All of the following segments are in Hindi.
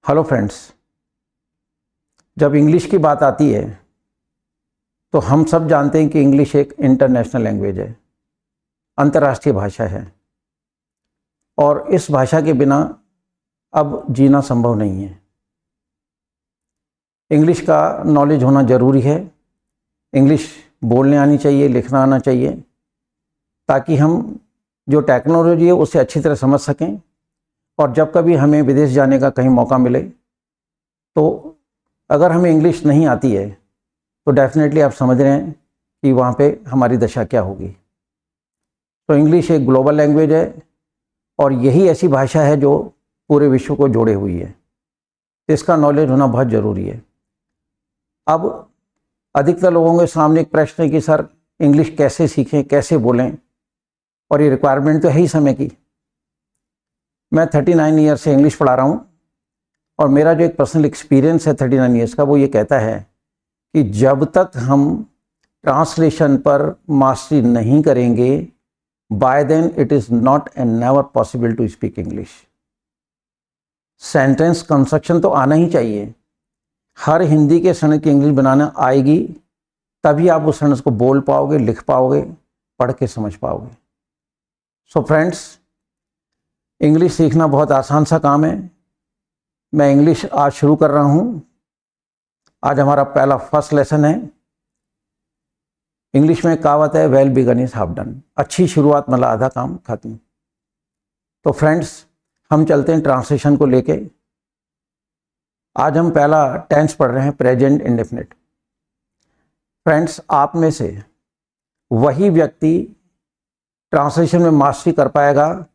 Hello friends. जब इंग्लिश की बात आती है तो हम सब जानते हैं कि इंग्लिश एक इंटरनेशनल लैंग्वेज है, अंतर्राष्ट्रीय भाषा है और इस भाषा के बिना अब जीना संभव नहीं है। इंग्लिश का नॉलेज होना ज़रूरी है। इंग्लिश बोलने आनी चाहिए, लिखना आना चाहिए, ताकि हम जो टेक्नोलॉजी है उसे अच्छी तरह समझ सकें और जब कभी हमें विदेश जाने का कहीं मौका मिले तो अगर हमें इंग्लिश नहीं आती है तो डेफिनेटली आप समझ रहे हैं कि वहाँ पे हमारी दशा क्या होगी। तो इंग्लिश एक ग्लोबल लैंग्वेज है और यही ऐसी भाषा है जो पूरे विश्व को जोड़े हुई है, तो इसका नॉलेज होना बहुत ज़रूरी है। अब अधिकतर लोगों के सामने एक प्रश्न है कि सर इंग्लिश कैसे सीखें, कैसे बोलें, और ये रिक्वायरमेंट तो है ही समय की। मैं 39 ईयर से इंग्लिश पढ़ा रहा हूँ और मेरा जो एक पर्सनल एक्सपीरियंस है 39 ईयर्स का, वो ये कहता है कि जब तक हम ट्रांसलेशन पर मास्टरी नहीं करेंगे, by then it is not and never possible to speak English. Sentence construction तो आना ही चाहिए। हर हिंदी के सेंटेंस की इंग्लिश बनाना आएगी, तभी आप उस सेंटेंस को बोल पाओगे, लिख पाओगे, पढ़ के समझ पाओगे। सो फ्रेंड्स, इंग्लिश सीखना बहुत आसान सा काम है। मैं इंग्लिश आज शुरू कर रहा हूँ। आज हमारा पहला फर्स्ट लेसन है। इंग्लिश में कहावत है, well begun is half done. अच्छी शुरुआत मतलब आधा काम खत्म। तो फ्रेंड्स, हम चलते हैं ट्रांसलेशन को लेके। आज हम पहला टेंस पढ़ रहे हैं, प्रेजेंट इंडेफिनिट। फ्रेंड्स, आप में से वही व्यक्ति ट्रांसलेशन में मास्टरी कर पाएगा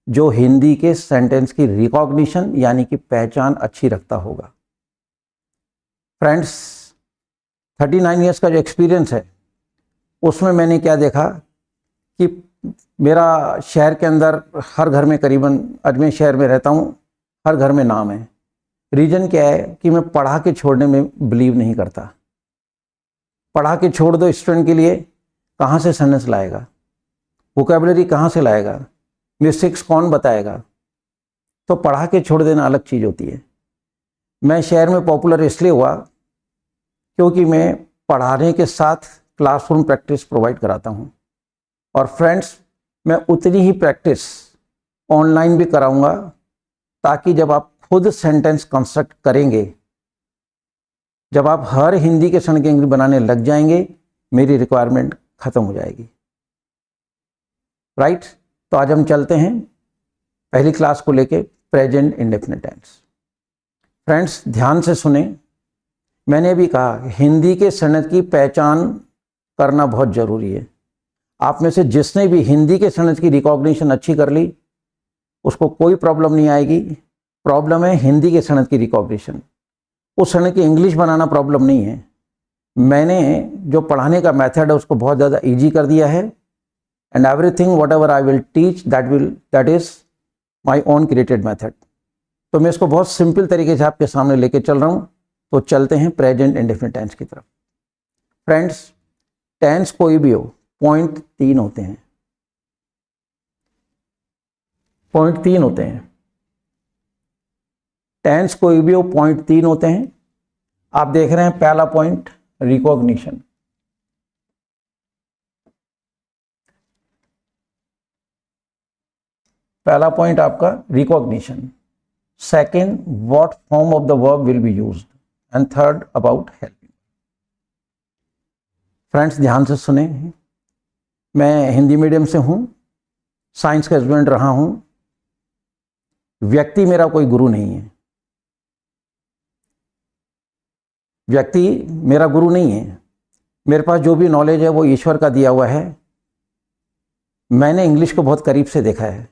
जो हिंदी के सेंटेंस की रिकॉग्निशन यानी कि पहचान अच्छी रखता होगा। फ्रेंड्स, 39 ईयर्स का जो एक्सपीरियंस है उसमें मैंने क्या देखा कि मेरा शहर के अंदर हर घर में, करीबन अजमेर शहर में रहता हूँ, हर घर में नाम है। रीज़न क्या है कि मैं पढ़ा के छोड़ने में बिलीव नहीं करता। पढ़ा के छोड़ दो स्टूडेंट के लिए, कहाँ से सेंटेंस लाएगा, वोकैबुलरी कहाँ से लाएगा, मिस्टेक्स कौन बताएगा। तो पढ़ा के छोड़ देना अलग चीज़ होती है। मैं शहर में पॉपुलर इसलिए हुआ क्योंकि मैं पढ़ाने के साथ क्लासरूम प्रैक्टिस प्रोवाइड कराता हूँ। और फ्रेंड्स, मैं उतनी ही प्रैक्टिस ऑनलाइन भी कराऊंगा, ताकि जब आप खुद सेंटेंस कंस्ट्रक्ट करेंगे, जब आप हर हिंदी के सेंटेंस की इंग्लिश बनाने लग जाएंगे, मेरी रिक्वायरमेंट ख़त्म हो जाएगी। राइट? तो आज हम चलते हैं पहली क्लास को लेके, प्रेजेंट इंडेफिनिट टेंस। फ्रेंड्स, ध्यान से सुने। मैंने भी कहा हिंदी के सेंटेंस की पहचान करना बहुत ज़रूरी है। आप में से जिसने भी हिंदी के सेंटेंस की रिकॉग्निशन अच्छी कर ली, उसको कोई प्रॉब्लम नहीं आएगी। प्रॉब्लम है हिंदी के सेंटेंस की रिकॉग्निशन। उस सेंटेंस की इंग्लिश बनाना प्रॉब्लम नहीं है। मैंने जो पढ़ाने का मेथड है उसको बहुत ज़्यादा ईजी कर दिया है। And everything what ever I will teach, that is my own created method. तो मैं इसको बहुत सिंपल तरीके से आपके सामने लेके चल रहा हूँ। तो चलते हैं प्रेजेंट इंडेफिनिट टेंस की तरफ। फ्रेंड्स, टेंस कोई भी हो, पॉइंट 3 होते हैं। पॉइंट 3 होते हैं। टेंस कोई भी हो, पॉइंट 3 होते हैं। आप देख रहे हैं पहला पॉइंट, रिकॉग्निशन। पहला पॉइंट आपका recognition. Second, what form of the verb will be used, and third, about helping. Friends, ध्यान से सुने। मैं हिंदी मीडियम से हूँ, साइंस का स्टूडेंट रहा हूँ। व्यक्ति मेरा कोई गुरु नहीं है। व्यक्ति मेरा गुरु नहीं है। मेरे पास जो भी नॉलेज है वो ईश्वर का दिया हुआ है। मैंने इंग्लिश को बहुत करीब से देखा है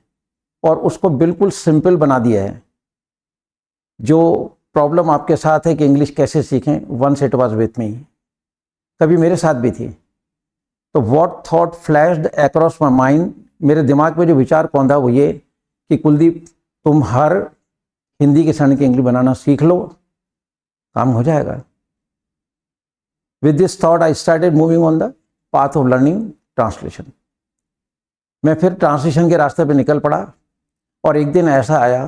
और उसको बिल्कुल सिंपल बना दिया है। जो प्रॉब्लम आपके साथ है कि इंग्लिश कैसे सीखें, once it was with me, कभी मेरे साथ भी थी। तो what thought flashed across my mind, मेरे दिमाग में जो विचार कौन था वो ये कि कुलदीप, तुम हर हिंदी के सेंटेंस की इंग्लिश बनाना सीख लो, काम हो जाएगा। With this thought I started moving on the path of learning translation. मैं फिर ट्रांसलेशन के रास्ते पे निकल पड़ा और एक दिन ऐसा आया,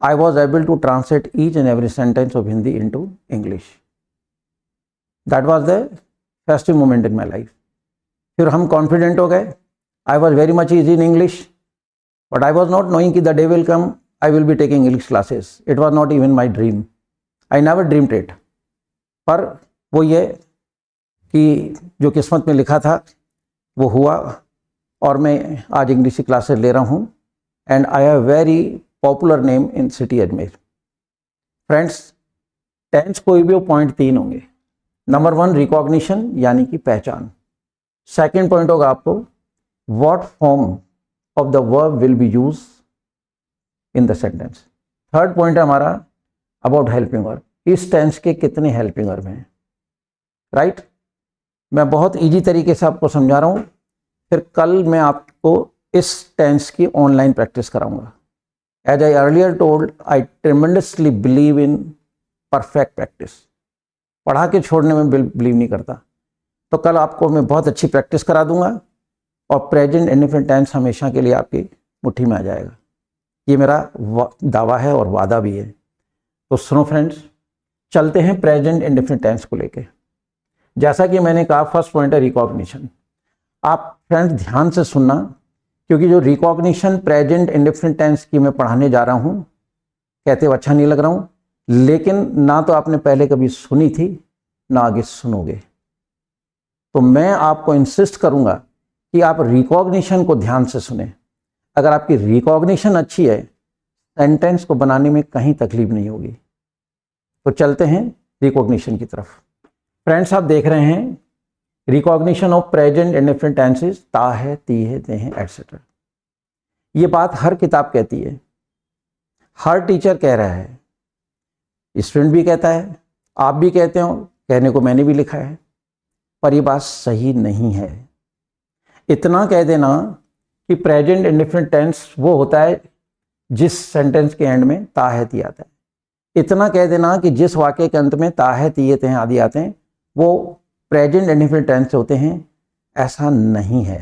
I was able to translate each and every sentence of Hindi into English. That was the festive moment in my life. फिर हम confident हो गए. I was very much easy in English, but I was not knowing कि the day will come, I will be taking English classes. It was not even my dream. I never dreamed it. पर वो ये कि जो किस्मत में लिखा था वो हुआ और मैं आज इंग्लिश की क्लासेस ले रहा हूँ. And I have very popular name in city Ajmer. Friends, tense कोई भी हो पॉइंट 3 होंगे. नंबर 1 रिकॉग्निशन यानी कि पहचान. सेकेंड पॉइंट होगा आपको what form of the verb will be use in the sentence. Third point है हमारा अबाउट हेल्पिंग वर्ब. इस टेंस के कितने हेल्पिंग वर्ब हैं. राइट मैं बहुत इजी तरीके से आपको समझा रहा हूँ. फिर कल मैं आपको इस टेंस की ऑनलाइन प्रैक्टिस कराऊंगा. As I earlier told, I tremendously believe in perfect practice. पढ़ा के छोड़ने में बिलीव नहीं करता. तो कल आपको मैं बहुत अच्छी प्रैक्टिस करा दूंगा और प्रेजेंट इंडेफिनिट टेंस हमेशा के लिए आपकी मुट्ठी में आ जाएगा. ये मेरा दावा है और वादा भी है. तो सुनो फ्रेंड्स, चलते हैं प्रेजेंट इंडेफिनिट टेंस को लेके. जैसा कि मैंने कहा, फर्स्ट पॉइंट है रिकॉग्निशन. आप फ्रेंड्स ध्यान से सुनना, क्योंकि जो रिकॉग्निशन प्रेजेंट इंडेफिनिट टेंस की मैं पढ़ाने जा रहा हूँ, कहते हुए अच्छा नहीं लग रहा हूँ, लेकिन ना तो आपने पहले कभी सुनी थी ना आगे सुनोगे. तो मैं आपको इंसिस्ट करूँगा कि आप रिकॉग्निशन को ध्यान से सुने. अगर आपकी रिकॉग्निशन अच्छी है, सेंटेंस को बनाने में कहीं तकलीफ नहीं होगी. तो चलते हैं रिकॉग्निशन की तरफ. फ्रेंड्स, आप देख रहे हैं recognition of present indefinite tenses, ता है, ती है, ते हैं, एटसेट्रा. ये बात हर किताब कहती है, हर टीचर कह रहा है, स्टूडेंट भी कहता है, आप भी कहते हो, कहने को मैंने भी लिखा है. पर ये बात सही नहीं है. इतना कह देना कि प्रेजेंट इंडेफिनिट टेंस वो होता है जिस सेंटेंस के एंड में ता है, ती आता है. इतना कह देना कि जिस वाक्य के अंत में ता है, ती है, ते हैं आदि आते हैं वो प्रेजेंट इंडेफिनिट टेंस होते हैं, ऐसा नहीं है.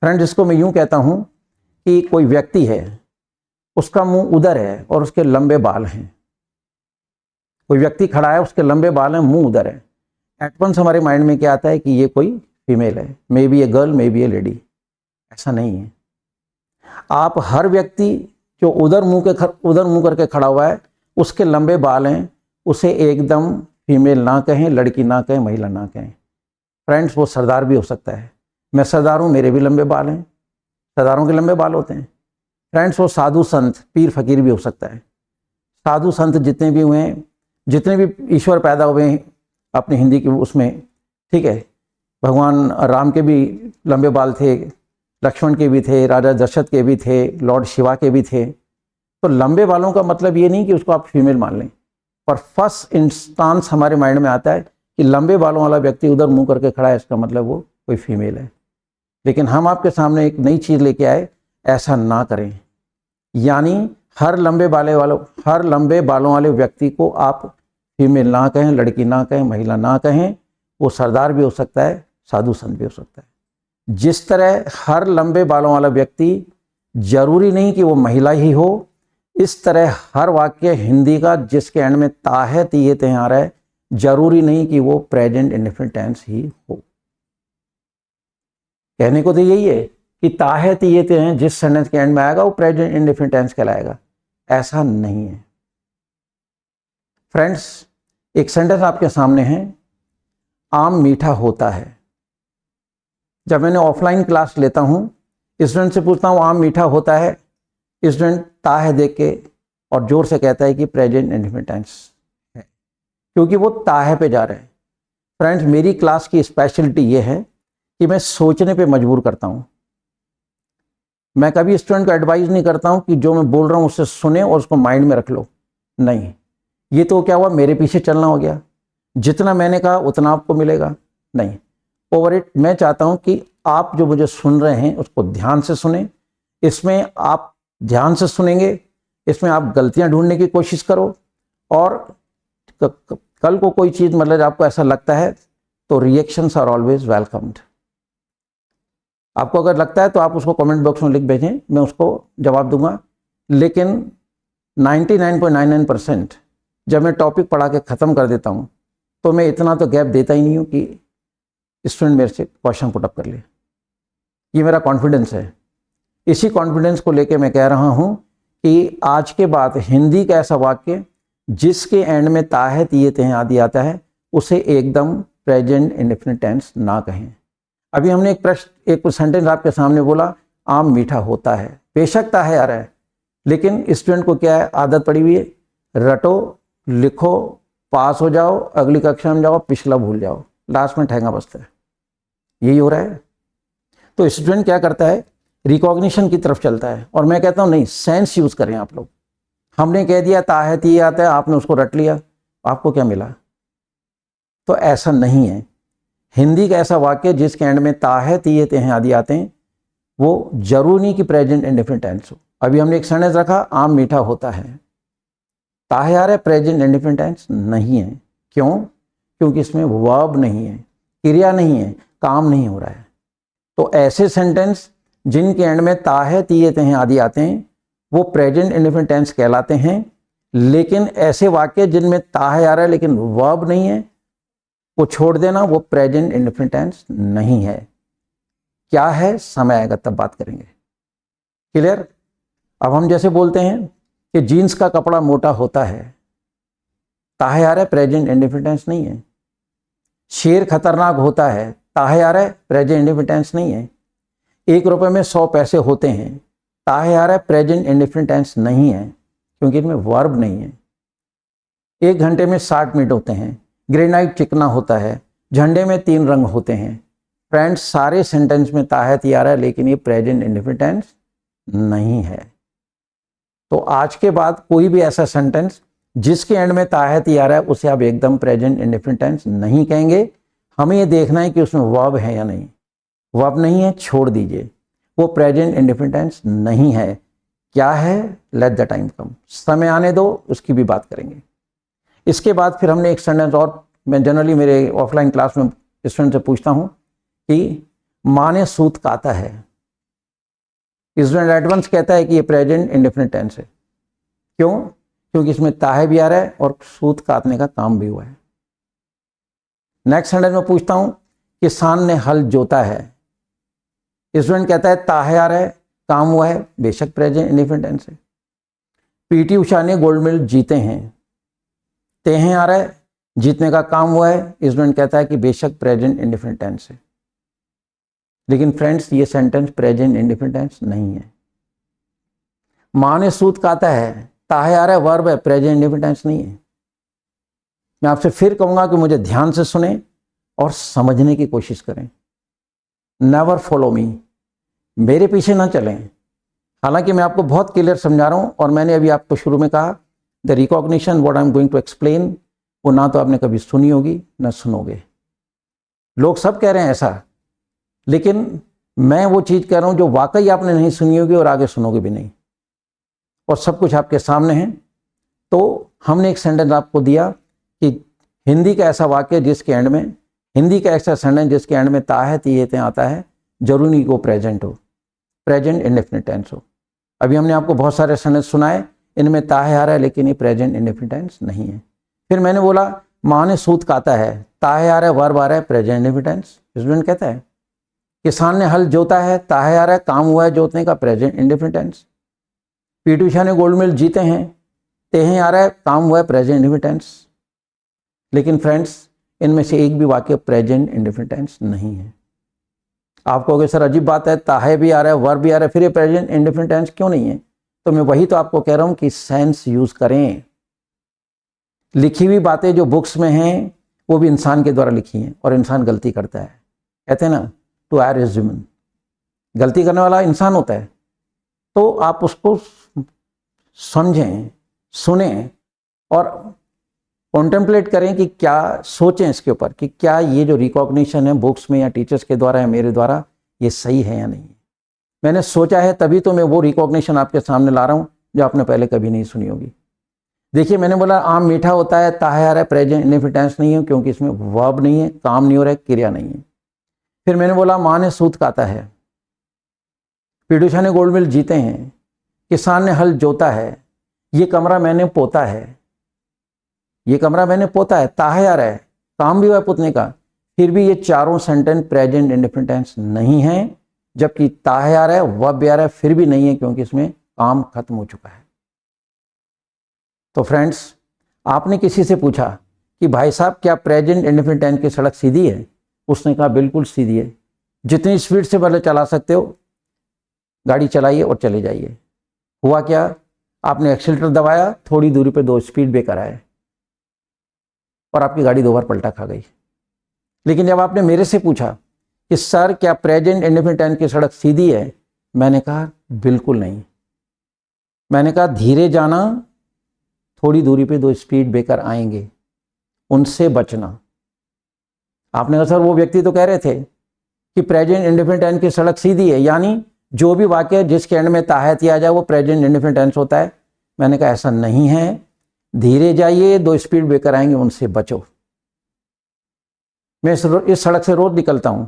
फ्रेंड, जिसको मैं यूं कहता हूं कि कोई व्यक्ति है, उसका मुंह उधर है और उसके लंबे बाल हैं. कोई व्यक्ति खड़ा है, उसके लंबे बाल हैं, मुंह उधर है. एट वंस हमारे माइंड में क्या आता है कि ये कोई फीमेल है, may be a girl, may be A lady. ऐसा नहीं है. आप हर व्यक्ति जो उधर मुंह करके खड़ा हुआ है, उसके लंबे बाल हैं, उसे एकदम फीमेल ना कहें, लड़की ना कहें, महिला ना कहें. फ्रेंड्स, वो सरदार भी हो सकता है. मैं सरदार हूँ, मेरे भी लंबे बाल हैं. सरदारों के लंबे बाल होते हैं. फ्रेंड्स, वो साधु संत, पीर फकीर भी हो सकता है. साधु संत जितने भी हुए हैं, जितने भी ईश्वर पैदा हुए हैं अपनी हिंदी की उसमें, ठीक है, भगवान राम के भी लंबे बाल थे, लक्ष्मण के भी थे, राजा दशरथ के भी थे, लॉर्ड शिवा के भी थे. तो लंबे बालों का मतलब ये नहीं कि उसको आप फीमेल मान लें, पर फर्स्ट इंस्टांस हमारे माइंड में आता है कि लंबे बालों वाला व्यक्ति उधर मुंह करके खड़ा है, इसका मतलब वो कोई फीमेल है. लेकिन हम आपके सामने एक नई चीज़ लेके आए, ऐसा ना करें. यानी हर लंबे बालों वाले व्यक्ति को आप फीमेल ना कहें, लड़की ना कहें, महिला ना कहें. वो सरदार भी हो सकता है, साधु संत भी हो सकता है. जिस तरह हर लंबे बालों वाला व्यक्ति जरूरी नहीं कि वो महिला ही हो, इस तरह हर वाक्य हिंदी का जिसके एंड में ता है, ती है, ते हैं आ रहा है, जरूरी नहीं कि वो प्रेजेंट इंडेफिनिट टेंस ही हो. कहने को तो यही है कि ता है, ती है, ते हैं जिस सेंटेंस के एंड में आएगा वो प्रेजेंट इंडेफिनिट टेंस कहलाएगा. ऐसा नहीं है. फ्रेंड्स, एक सेंटेंस आपके सामने है, आम मीठा होता है. जब मैंने ऑफलाइन क्लास लेता हूं, स्टूडेंट से पूछता हूं आम मीठा होता है, स्टूडेंट ता है देख के और जोर से कहता है कि प्रेजेंट इंडेफिनिट टेंस है, क्योंकि वो ता है पे जा रहे हैं. फ्रेंड्स, मेरी क्लास की स्पेशलिटी ये है कि मैं सोचने पे मजबूर करता हूँ. मैं कभी स्टूडेंट को एडवाइस नहीं करता हूँ कि जो मैं बोल रहा हूँ उससे सुने और उसको माइंड में रख लो. नहीं, ये तो क्या हुआ, मेरे पीछे चलना हो गया. जितना मैंने कहा उतना आपको मिलेगा. नहीं, ओवर इट. मैं चाहता हूँ कि आप जो मुझे सुन रहे हैं उसको ध्यान से सुने. इसमें आप ध्यान से सुनेंगे, इसमें आप गलतियां ढूंढने की कोशिश करो. और कल को कोई चीज़ मतलब आपको ऐसा लगता है तो रिएक्शंस आर ऑलवेज वेलकम्ड. आपको अगर लगता है तो आप उसको कमेंट बॉक्स में लिख भेजें, मैं उसको जवाब दूंगा. लेकिन 99.99% जब मैं टॉपिक पढ़ा के ख़त्म कर देता हूँ तो मैं इतना तो गैप देता ही नहीं हूँ कि स्टूडेंट मेरे से क्वेश्चन पुटअप कर ले। ये मेरा कॉन्फिडेंस है। इसी कॉन्फिडेंस को लेके मैं कह रहा हूँ कि आज के बाद हिंदी का ऐसा वाक्य जिसके एंड में ता है, तिये, तें आदि आता है उसे एकदम प्रेजेंट इंडेफिनिट टेंस ना कहें। अभी हमने एक सेंटेंस आपके सामने बोला, आम मीठा होता है। बेशक ता है आ रहा है, लेकिन स्टूडेंट को क्या है, आदत पड़ी हुई है, रटो, लिखो, पास हो जाओ, अगली कक्षा में जाओ, पिछला भूल जाओ, लास्ट में ठहंगा बसता है। यही हो रहा है। तो स्टूडेंट क्या करता है, रिकॉग्निशन की तरफ चलता है। और मैं कहता हूँ नहीं, सेंस यूज करें आप लोग। हमने कह दिया ता है, तिये आता है, आपने उसको रट लिया, आपको क्या मिला? तो ऐसा नहीं है। हिंदी का ऐसा वाक्य जिसके एंड में ता है, तिये, तें आदि आते हैं वो जरूरी नहीं कि प्रेजेंट इंडेफिनिट टेंस हो। अभी हमने एक सेंटेंस रखा, आम मीठा होता है, ता है आ रहा है, प्रेजेंट इंडेफिनिट टेंस नहीं है। क्यों? क्योंकि इसमें वर्ब नहीं है, क्रिया नहीं है, काम नहीं हो रहा है। तो ऐसे सेंटेंस जिनके एंड में ता है, तिये, तें आदि आते हैं वो प्रेजेंट इंडेफिनिट टेंस कहलाते हैं। लेकिन ऐसे वाक्य जिनमें ता है आ रहा है लेकिन वर्ब नहीं है, वो छोड़ देना, वो प्रेजेंट इंडेफिनिट टेंस नहीं है। क्या है, समय आएगा तब बात करेंगे। क्लियर? अब हम जैसे बोलते हैं कि जीन्स का कपड़ा मोटा होता है, ता है आ रहा है, प्रेजेंट इंडेफिनिट टेंस नहीं है। शेर खतरनाक होता है, ता है आ रहा है, प्रेजेंट इंडेफिनिट टेंस नहीं है। 1 रुपए में 100 पैसे होते हैं, ता है आ रहा है, प्रेजेंट इंडेफिनिट टेंस नहीं है, क्योंकि इनमें वर्ब नहीं है। 1 घंटे में 60 मिनट होते हैं, ग्रेनाइट चिकना होता है, झंडे में 3 रंग होते हैं। फ्रेंड्स, सारे सेंटेंस में ता है, तिये आ रहा है, लेकिन ये प्रेजेंट इंडेफिनिट टेंस नहीं है। तो आज के बाद कोई भी ऐसा सेंटेंस जिसके एंड में ता है, तिये आ रहा है उसे आप एकदम प्रेजेंट इंडेफिनिट टेंस नहीं कहेंगे। हमें ये देखना है कि उसमें वर्ब है या नहीं। वर्ब नहीं है, छोड़ दीजिए, वो प्रेजेंट इंडेफिनिट टेंस नहीं है। क्या है? लेट द टाइम कम, समय आने दो, उसकी भी बात करेंगे। इसके बाद फिर हमने एक सेंटेंस और, मैं जनरली मेरे ऑफलाइन क्लास में स्टूडेंट से पूछता हूँ कि माँ ने सूत काता है। स्टूडेंट एडवांस कहता है कि ये प्रेजेंट इंडेफिनिट टेंस है। क्यों? क्योंकि इसमें ता है भी आ रहा है और सूत काटने का काम भी हुआ है। नेक्स्ट सेंटेंस में पूछता हूं, किसान ने हल जोता है। स्टूडेंट कहता है ता है आ रहा है, काम हुआ है, बेशक प्रेजेंट इंडेफिनिट टेंस है। पीटी उषा ने गोल्ड मेडल जीते हैं, तें आ रहा है, जीतने का काम हुआ है। स्टूडेंट कहता है कि बेशक प्रेजेंट इंडेफिनिट टेंस है। लेकिन फ्रेंड्स, ये सेंटेंस प्रेजेंट इंडेफिनिट टेंस नहीं है। माँ ने सूत काता है, ता है आ रहा है, वर्ब है, प्रेजेंट इंडेफिनिट टेंस नहीं है। मैं आपसे फिर कहूंगा कि मुझे ध्यान से सुने और समझने की कोशिश करें। नेवर फॉलो मी, मेरे पीछे ना चलें। हालांकि मैं आपको बहुत क्लियर समझा रहा हूं, और मैंने अभी आपको शुरू में कहा the recognition what I am going to explain, वो ना तो आपने कभी सुनी होगी ना सुनोगे। लोग सब कह रहे हैं ऐसा, लेकिन मैं वो चीज़ कह रहा हूं जो वाकई आपने नहीं सुनी होगी और आगे सुनोगे भी नहीं, और सब कुछ आपके सामने है। तो हमने एक सेंटेंस आपको दिया कि हिंदी का ऐसा वाक्य जिसके एंड में, हिंदी का ऐसा सेंटेंस जिसके एंड में ता है, तिये, तें आता है, जरूरी नहीं कि वो प्रेजेंट हो, प्रेजेंट इंडेफिनिट टेंस हो। अभी हमने आपको बहुत सारे सेंटेंस सुनाए, इनमें ता है आ रहा है, लेकिन ये प्रेजेंट इंडेफिनिट टेंस नहीं है। फिर मैंने बोला माँ ने सूत काता है, ता है आ रहा है, वर्ब आ रहा है, प्रेजेंट इंडेफिनिट टेंस। स्टूडेंट कहता है किसान ने हल जोता है, ता है आ रहा है, काम हुआ है जोतने का, present indefinite tense. PT Usha ने गोल्ड मेडल जीते हैं, तें आ रहा है, काम हुआ है, प्रेजेंट इंडेफिनिट टेंस। लेकिन फ्रेंड्स, इनमें से एक भी वाक्य प्रेजेंट इंडेफिनिट टेंस नहीं है। आप कहोगे सर अजीब बात है, ता है भी आ रहा है, वर्ब भी आ रहा है, फिर ये प्रेजेंट इंडेफिनिट टेंस क्यों नहीं है? तो मैं वही तो आपको कह रहा हूं कि सेंस यूज करें। लिखी हुई बातें जो बुक्स में हैं वो भी इंसान के द्वारा लिखी हैं, और इंसान गलती करता है। कहते हैं ना, टू एयर इज ह्यूमन, गलती करने वाला इंसान होता है। तो आप उसको समझें, सुने और कॉन्टेम्पलेट करें कि क्या, सोचें इसके ऊपर कि क्या ये जो रिकॉग्निशन है बुक्स में या टीचर्स के द्वारा या मेरे द्वारा, ये सही है या नहीं। मैंने सोचा है तभी तो मैं वो रिकॉग्निशन आपके सामने ला रहा हूँ जो आपने पहले कभी नहीं सुनी होगी। देखिए, मैंने बोला आम मीठा होता है, ता है आ रहा है, प्रेजेंट इंडेफिनिट टेंस नहीं है, क्योंकि इसमें वर्ब नहीं है, काम नहीं हो रहा है, क्रिया नहीं है। फिर मैंने बोला माँ ने सूत काता है, पीटी उषा ने गोल्ड मेडल जीते हैं, किसान ने हल जोता है, ये कमरा मैंने पोता है, ये कमरा मैंने पोता है, ताहयार है, काम भी हुआ है पुतने का, फिर भी ये चारों सेंटेंस प्रेजेंट इंडेफिनिट टेंस नहीं है, जबकि ताहयार है, वर्ब भी आ रहा है, फिर भी नहीं है, क्योंकि इसमें काम खत्म हो चुका है। तो फ्रेंड्स, आपने किसी से पूछा कि भाई साहब क्या प्रेजेंट इंडेफिनिट टेंस की सड़क सीधी है? उसने कहा बिल्कुल सीधी है, जितनी स्पीड से पहले चला सकते हो गाड़ी चलाइए और चले जाइए। हुआ क्या? आपने एक्सीलरेटर दबाया, थोड़ी दूरी पे 2 स्पीड ब्रेकर आए और आपकी गाड़ी 2 बार पलटा खा गई। लेकिन जब आपने मेरे से पूछा कि सर क्या प्रेजेंट इंडेफिनिट टेंस की सड़क सीधी है, मैंने कहा बिल्कुल नहीं। मैंने कहा धीरे जाना, थोड़ी दूरी पे 2 स्पीड ब्रेकर आएंगे, उनसे बचना। आपने कहा सर वो व्यक्ति तो कह रहे थे कि प्रेजेंट इंडेफिनिट टेंस की सड़क सीधी है, यानी जो भी वाक्य जिसके एंड में ताहयती आ जाए वो प्रेजेंट इंडेफिनिट टेंस होता है। मैंने कहा ऐसा नहीं है, धीरे जाइए, 2 स्पीड ब्रेकर आएंगे, उनसे बचो। मैं इस सड़क से रोज निकलता हूं,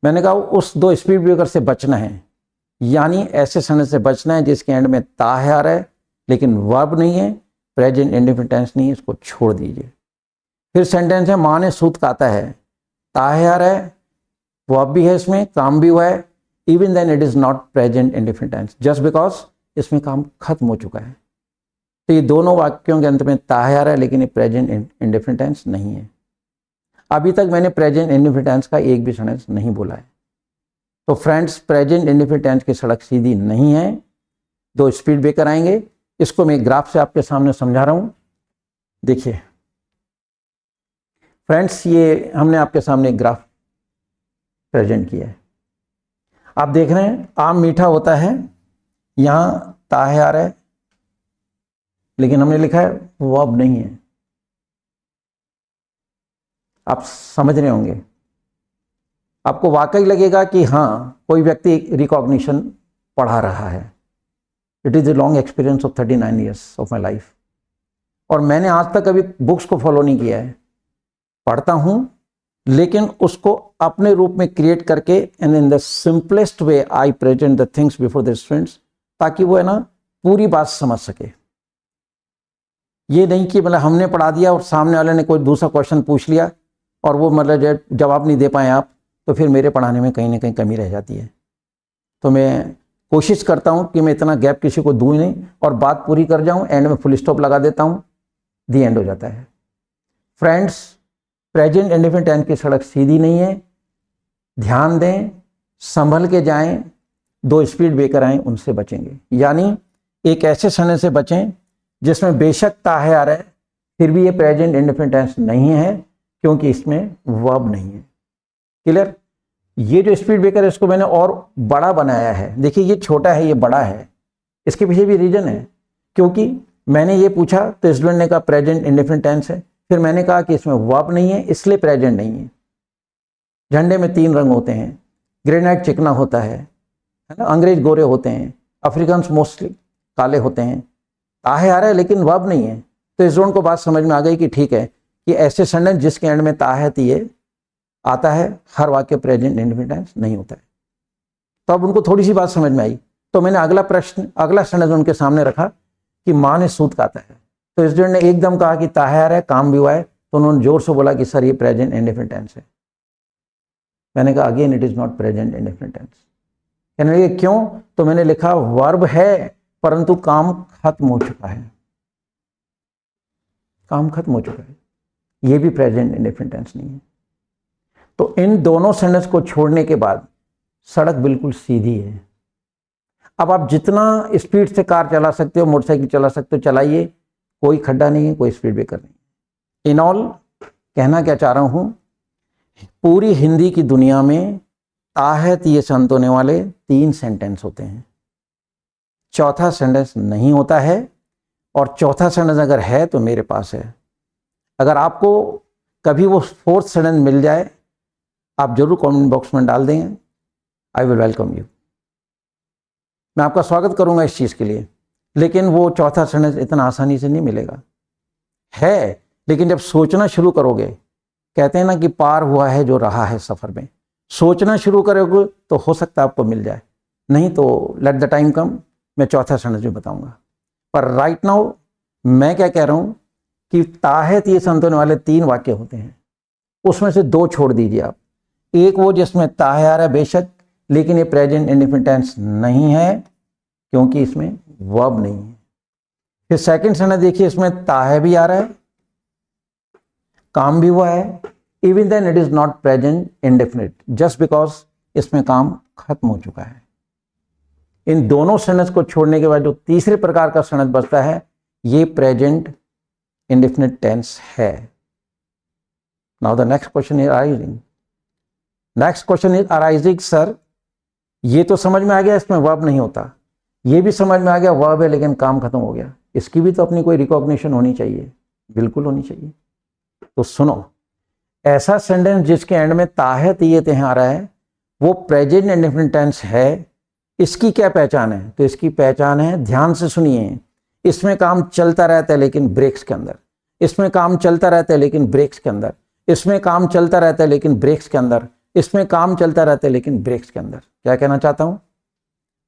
मैंने कहा उस 2 स्पीड ब्रेकर से बचना है, यानी ऐसे सेंटेंस से बचना है जिसके एंड में ताहयार है लेकिन वर्ब नहीं है, प्रेजेंट इंडेफिनिट टेंस नहीं है, इसको छोड़ दीजिए। फिर सेंटेंस है माँ ने सूत काता है, ताहयार है, वर्ब भी है इसमें, काम भी हुआ है, even then it is not present indefinite tense, just because इसमें काम खत्म हो चुका है। तो ये दोनों वाक्यों के अंत में ताहयार है लेकिन ये प्रेजेंट इंडेफिनिट टेंस नहीं है। अभी तक मैंने प्रेजेंट इंडेफिनिट टेंस का एक भी सेंटेंस नहीं बोला है। तो फ्रेंड्स, प्रेजेंट इंडेफिनिट टेंस की सड़क सीधी नहीं है, 2 स्पीड ब्रेकर आएंगे। इसको मैं ग्राफ से आपके सामने समझा रहा हूं, देखिए फ्रेंड्स, ये हमने आपके सामने एक ग्राफ प्रेजेंट किया है। आप देख रहे हैं आम मीठा होता है, यहां ताहयार है लेकिन हमने लिखा है वर्ब नहीं है। आप समझ रहे होंगे, आपको वाकई लगेगा कि हाँ कोई व्यक्ति रिकॉग्निशन पढ़ा रहा है। It is a long experience of 39 years of my life, और मैंने आज तक कभी बुक्स को फॉलो नहीं किया है। पढ़ता हूं लेकिन उसको अपने रूप में क्रिएट करके and in the simplest way I present the things before the students, ताकि वो है ना पूरी बात समझ सके। ये नहीं कि मतलब हमने पढ़ा दिया और सामने वाले ने कोई दूसरा क्वेश्चन पूछ लिया और वो मतलब जवाब नहीं दे पाए आप, तो फिर मेरे पढ़ाने में कहीं ना कहीं कमी रह जाती है। तो मैं कोशिश करता हूं कि मैं इतना गैप किसी को दूं नहीं और बात पूरी कर जाऊं, एंड में फुल स्टॉप लगा देता हूं, दी एंड हो जाता है। फ्रेंड्स, प्रेजेंट इंडेफिनिट टेंस की सड़क सीधी नहीं है, ध्यान दें, संभल के जाएं, 2 स्पीड ब्रेकर आएं, उनसे बचेंगे। यानी एक ऐसे सेंटेंस से बचें जिसमें बेशक ताहयार है फिर भी ये प्रेजेंट इंडेफिनिट टेंस नहीं है, क्योंकि इसमें वर्ब नहीं है। क्लियर? ये जो स्पीड ब्रेकर है इसको मैंने और बड़ा बनाया है। देखिए ये छोटा है, ये बड़ा है, इसके पीछे भी रीजन है, क्योंकि मैंने ये पूछा तो स्टूडेंट ने कहा प्रेजेंट इंडेफिनिट टेंस है, फिर मैंने कहा कि इसमें वर्ब नहीं है इसलिए प्रेजेंट नहीं है। झंडे में 3 रंग होते हैं, ग्रेनाइट चिकना होता है ना, अंग्रेज गोरे होते हैं, अफ्रीकन्स मोस्टली काले होते हैं। ताहयार है लेकिन वर्ब नहीं है, तो स्टूडेंट को बात समझ में आ गई कि ठीक है कि ऐसे सेंटेंस जिसके एंड में ताहयती है आता है, हर वाक्य प्रेजेंट इंडेफिनिट टेंस नहीं होता है। तो अब उनको थोड़ी सी बात समझ में आई, तो मैंने अगला सेंटेंस उनके सामने रखा कि माँ ने सूत काता है। तो स्टूडेंट ने एकदम कहा कि ताहयार है, काम भी हुआ है, तो उन्होंने जोर से बोला कि सर ये प्रेजेंट इंडेफिनिट टेंस है। मैंने कहा again it is not present indefinite tense. कहने लगे क्यों? तो मैंने लिखा वर्ब है परंतु काम खत्म हो चुका है, काम खत्म हो चुका है, ये भी प्रेजेंट इंडेफिनिट टेंस नहीं है। तो इन दोनों सेंटेंस को छोड़ने के बाद सड़क बिल्कुल सीधी है। अब आप जितना स्पीड से कार चला सकते हो, मोटरसाइकिल चला सकते हो, चलाइए, कोई खड्डा नहीं है, कोई स्पीड ब्रेकर नहीं। इन ऑल कहना क्या चाह रहा हूं, पूरी हिंदी की दुनिया में ताहयती से अंत होने वाले 3 सेंटेंस होते हैं, चौथा सेंटेंस नहीं होता है, और चौथा सेंटेंस अगर है तो मेरे पास है। अगर आपको कभी वो 4th सेंटेंस मिल जाए, आप जरूर कमेंट बॉक्स में डाल देंगे, आई विल वेलकम यू। मैं आपका स्वागत करूंगा इस चीज़ के लिए, लेकिन वो चौथा सेंटेंस इतना आसानी से नहीं मिलेगा है। लेकिन जब सोचना शुरू करोगे, कहते हैं ना कि पार हुआ है जो रहा है सफ़र में, सोचना शुरू करोगे तो हो सकता है आपको मिल जाए, नहीं तो लेट द टाइम कम, मैं चौथा सेंटेंस भी बताऊंगा। पर राइट नाउ मैं क्या कह रहा हूं कि ता है ती से अंत होने वाले 3 वाक्य होते हैं, उसमें से 2 छोड़ दीजिए आप। एक वो जिसमें ता है आ रहा है बेशक, लेकिन ये प्रेजेंट इंडेफिनिट टेंस नहीं है क्योंकि इसमें वर्ब नहीं है। फिर सेकंड सेंटेंस देखिए, इसमें ता है भी आ रहा है, काम भी हुआ है, even then it is not present indefinite just because इसमें काम खत्म हो चुका है। इन दोनों सेंटेंस को छोड़ने के बाद जो तीसरे प्रकार का सेंटेंस बचता है, ये प्रेजेंट इंडेफिनिट टेंस है। Now the next question is arising. Next question is arising, sir ये तो समझ में आ गया इसमें वर्ब नहीं होता, ये भी समझ में आ गया वर्ब है लेकिन काम खत्म हो गया, इसकी भी तो अपनी कोई रिकॉग्निशन होनी चाहिए। बिल्कुल होनी चाहिए। तो सुनो, ऐसा सेंटेंस जिसके एंड में ता है तिये ते आ रहा है, वो प्रेजेंट इंडेफिनिट टेंस है। इसकी क्या पहचान है? तो इसकी पहचान है, ध्यान से सुनिए, इसमें काम चलता रहता है लेकिन ब्रेक्स के अंदर, इसमें काम चलता रहता है लेकिन ब्रेक्स के अंदर, इसमें काम चलता रहता है लेकिन ब्रेक्स के अंदर, इसमें काम चलता रहता है लेकिन ब्रेक्स के अंदर। क्या कहना चाहता हूं?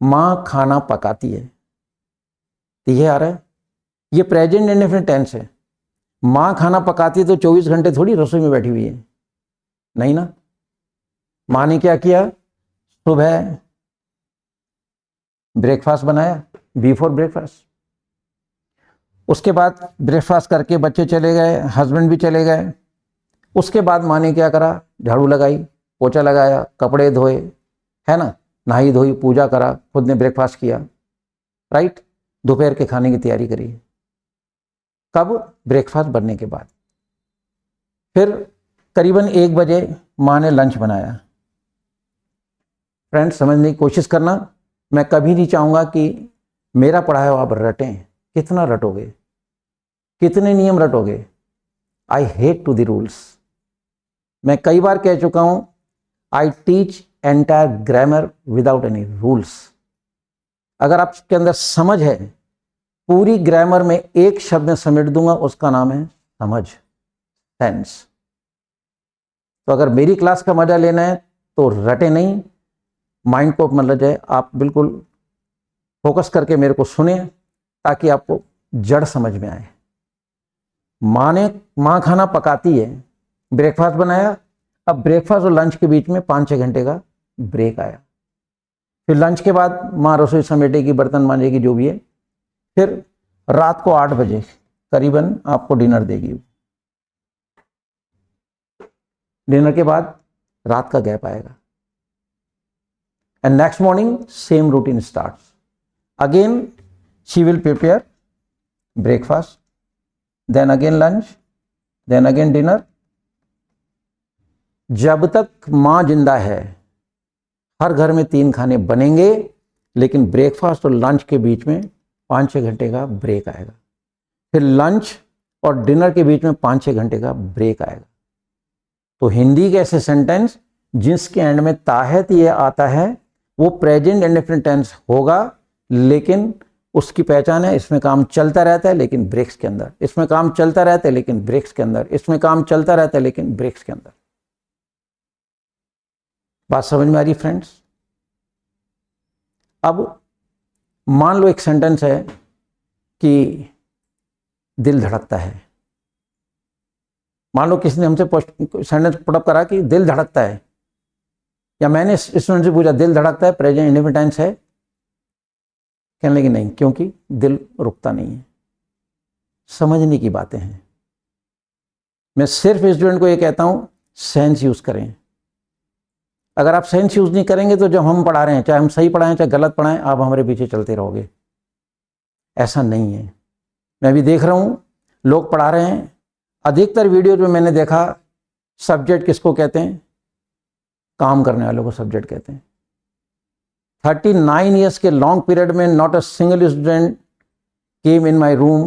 मां खाना पकाती है, तिये आ रहा है, ये प्रेजेंट इंडेफिनिट टेंस है। मां खाना पकाती है तो 24 घंटे थोड़ी रसोई में बैठी हुई है, नहीं ना। मां ने क्या किया? सुबह ब्रेकफास्ट बनाया, बिफोर ब्रेकफास्ट, उसके बाद ब्रेकफास्ट करके बच्चे चले गए, हस्बैंड भी चले गए, उसके बाद मां ने क्या करा? झाड़ू लगाई, पोछा लगाया, कपड़े धोए, है ना, नहाई धोई, पूजा करा, खुद ने ब्रेकफास्ट किया, राइट। दोपहर के खाने की तैयारी करी। कब? ब्रेकफास्ट बनने के बाद। फिर करीबन 1 बजे मां ने लंच बनाया। फ्रेंड्स समझने की कोशिश करना, मैं कभी नहीं चाहूंगा कि मेरा पढ़ाया हुआ आप रटें। कितना रटोगे? कितने नियम रटोगे? I hate to the rules. मैं कई बार कह चुका हूं, I teach entire grammar without any rules. अगर आपके अंदर समझ है, पूरी ग्रामर में एक शब्द में समेट दूंगा, उसका नाम है समझ, सेंस। तो अगर मेरी क्लास का मजा लेना है तो रटे नहीं, माइंड को मतलब जाए, आप बिल्कुल फोकस करके मेरे को सुने ताकि आपको जड़ समझ में आए। मां खाना पकाती है, ब्रेकफास्ट बनाया, अब ब्रेकफास्ट और लंच के बीच में 5-6 घंटे का ब्रेक आया। फिर लंच के बाद मां रसोई समेटेगी, बर्तन मांजेगी, जो भी है, फिर रात को 8 बजे करीबन आपको डिनर देगी। डिनर के बाद रात का गैप आएगा and next morning same routine starts. Again she will prepare breakfast, then again lunch, then again dinner. जब तक मां जिंदा है हर घर में 3 खाने बनेंगे, लेकिन ब्रेकफास्ट और लंच के बीच में 5-6 घंटे का ब्रेक आएगा। फिर लंच और डिनर के बीच में 5-6 घंटे का ब्रेक आएगा। तो हिंदी के ऐसे सेंटेंस जिसके एंड में ता है तिये आता है, वो प्रेजेंट इंडेफिनिट टेंस होगा, लेकिन उसकी पहचान है, इसमें काम चलता रहता है लेकिन ब्रेक्स के अंदर, इसमें काम चलता रहता है लेकिन ब्रेक्स के अंदर, इसमें काम चलता रहता है लेकिन ब्रेक्स के अंदर। बात समझ में आ रही फ्रेंड्स? अब मान लो एक सेंटेंस है कि दिल धड़कता है। मान लो किसी ने हमसे सेंटेंस पुटअप करा कि दिल धड़कता है, या मैंने स्टूडेंट से पूछा दिल धड़कता है प्रेजेंट इंडेफिनिट टेंस है? कहने लगे नहीं, क्योंकि दिल रुकता नहीं है। समझने की बातें हैं। मैं सिर्फ स्टूडेंट को ये कहता हूं, सेंस यूज करें। अगर आप सेंस यूज नहीं करेंगे तो जब हम पढ़ा रहे हैं, चाहे हम सही पढ़ाएं चाहे गलत पढ़ाएं, आप हमारे पीछे चलते रहोगे। ऐसा नहीं है। मैं भी देख रहा हूं लोग पढ़ा रहे हैं, अधिकतर वीडियोज में मैंने देखा सब्जेक्ट किसको कहते हैं? काम करने वालों को सब्जेक्ट कहते हैं। 39 ईयर्स के लॉन्ग पीरियड में not a single student came in my room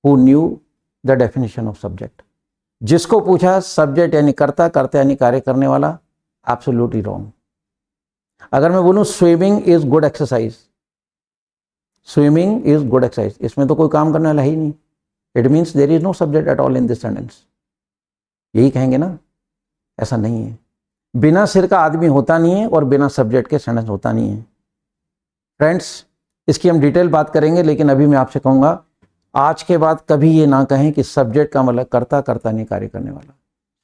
who knew the definition of subject. जिसको पूछा सब्जेक्ट यानी करता, करता यानी कार्य करने वाला, एब्सोल्युटली रॉन्ग। अगर मैं बोलूं swimming is good exercise, swimming is good exercise, इसमें तो कोई काम करने वाला ही नहीं। It means there is no subject at all in this sentence. यही कहेंगे ना? ऐसा नहीं है। बिना सिर का आदमी होता नहीं है और बिना सब्जेक्ट के सेंटेंस होता नहीं है। फ्रेंड्स इसकी हम डिटेल बात करेंगे, लेकिन अभी मैं आपसे कहूँगा आज के बाद कभी ये ना कहें कि सब्जेक्ट का मतलब करता करता नहीं कार्य करने वाला।